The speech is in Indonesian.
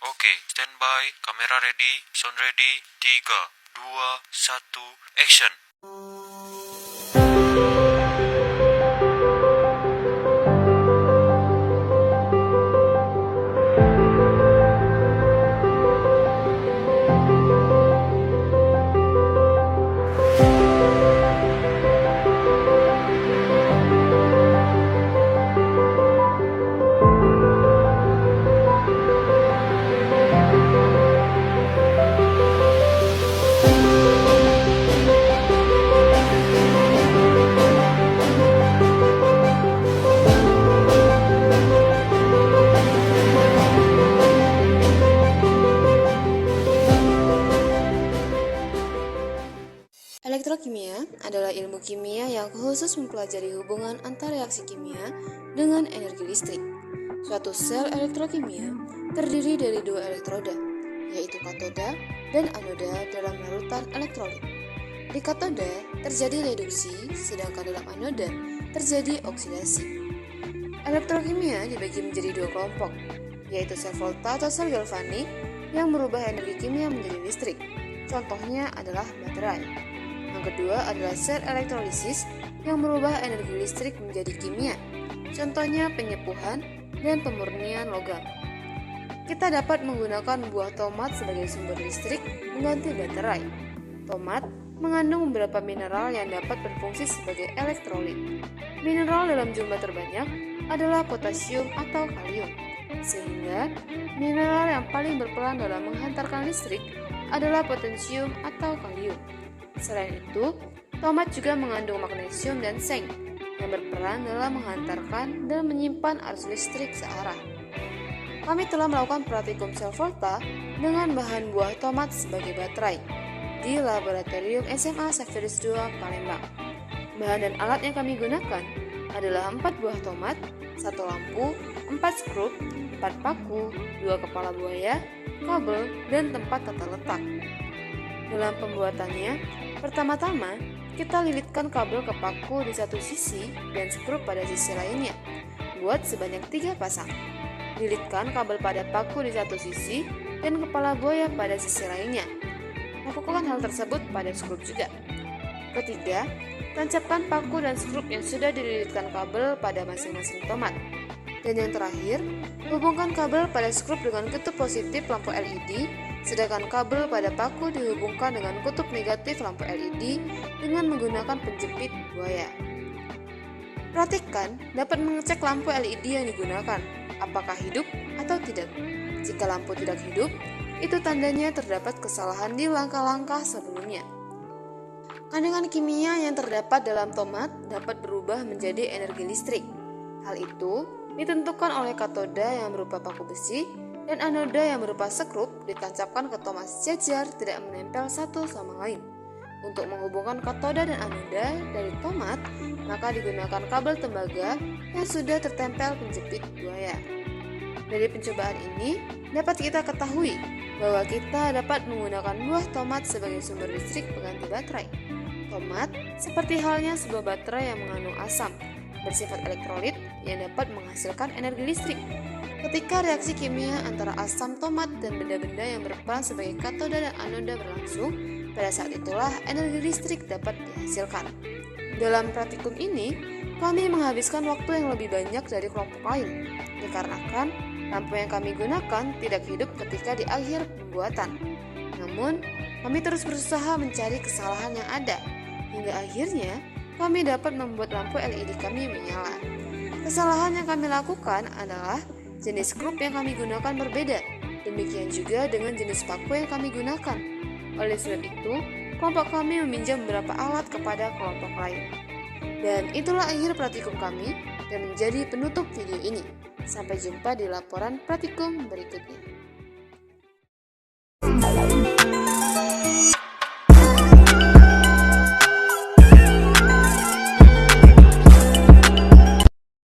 Oke, standby, kamera ready, sound ready, 3, 2, 1, action. Elektrokimia adalah ilmu kimia yang khusus mempelajari hubungan antar reaksi kimia dengan energi listrik. Suatu sel elektrokimia terdiri dari dua elektroda, yaitu katoda dan anoda dalam larutan elektrolit. Di katoda terjadi reduksi, sedangkan dalam anoda terjadi oksidasi. Elektrokimia dibagi menjadi dua kelompok, yaitu sel volta atau sel galvanik yang merubah energi kimia menjadi listrik. Contohnya adalah baterai. Yang kedua adalah sel elektrolisis yang merubah energi listrik menjadi kimia. Contohnya penyepuhan dan pemurnian logam. Kita dapat menggunakan buah tomat sebagai sumber listrik mengganti baterai. Tomat mengandung beberapa mineral yang dapat berfungsi sebagai elektrolit. Mineral dalam jumlah terbanyak adalah potasium atau kalium. Sehingga mineral yang paling berperan dalam menghantarkan listrik adalah potasium atau kalium. Selain itu, tomat juga mengandung magnesium dan seng yang berperan dalam menghantarkan dan menyimpan arus listrik searah. Kami telah melakukan praktikum sel volta dengan bahan buah tomat sebagai baterai di laboratorium SMA Safiris II Palembang. Bahan dan alat yang kami gunakan adalah 4 buah tomat, 1 lampu, 4 skrup, 4 paku, 2 kepala buaya, kabel, dan tempat tata letak. Dalam pembuatannya, pertama-tama kita lilitkan kabel ke paku di satu sisi dan skrup pada sisi lainnya. Buat sebanyak 3 pasang. Lilitkan kabel pada paku di satu sisi dan kepala buaya pada sisi lainnya. Lakukan hal tersebut pada skrup juga. Ketiga, tancapkan paku dan skrup yang sudah dililitkan kabel pada masing-masing tomat. Dan yang terakhir, hubungkan kabel pada skrup dengan kutub positif lampu LED, sedangkan kabel pada paku dihubungkan dengan kutub negatif lampu LED dengan menggunakan penjepit buaya. Perhatikan dapat mengecek lampu LED yang digunakan, apakah hidup atau tidak. Jika lampu tidak hidup, itu tandanya terdapat kesalahan di langkah-langkah sebelumnya. Kandungan kimia yang terdapat dalam tomat dapat berubah menjadi energi listrik. Hal itu ditentukan oleh katoda yang berupa paku besi dan anoda yang berupa skrup ditancapkan ke tomat sejajar tidak menempel satu sama lain. Untuk menghubungkan katoda dan anoda dari tomat, maka digunakan kabel tembaga yang sudah tertempel penjepit buaya. Dari pencobaan ini, dapat kita ketahui bahwa kita dapat menggunakan buah tomat sebagai sumber listrik pengganti baterai. Tomat seperti halnya sebuah baterai yang mengandung asam, bersifat elektrolit yang dapat menghasilkan energi listrik. Ketika reaksi kimia antara asam tomat dan benda-benda yang berperan sebagai katoda dan anoda berlangsung, pada saat itulah energi listrik dapat dihasilkan. Dalam praktikum ini, kami menghabiskan waktu yang lebih banyak dari kelompok lain, dikarenakan lampu yang kami gunakan tidak hidup ketika di akhir pembuatan. Namun, kami terus berusaha mencari kesalahan yang ada, hingga akhirnya kami dapat membuat lampu LED kami menyala. Kesalahan yang kami lakukan adalah jenis skrup yang kami gunakan berbeda, demikian juga dengan jenis paku yang kami gunakan. Oleh sebab itu, kelompok kami meminjam beberapa alat kepada kelompok lain. Dan itulah akhir praktikum kami dan menjadi penutup video ini. Sampai jumpa di laporan praktikum berikutnya.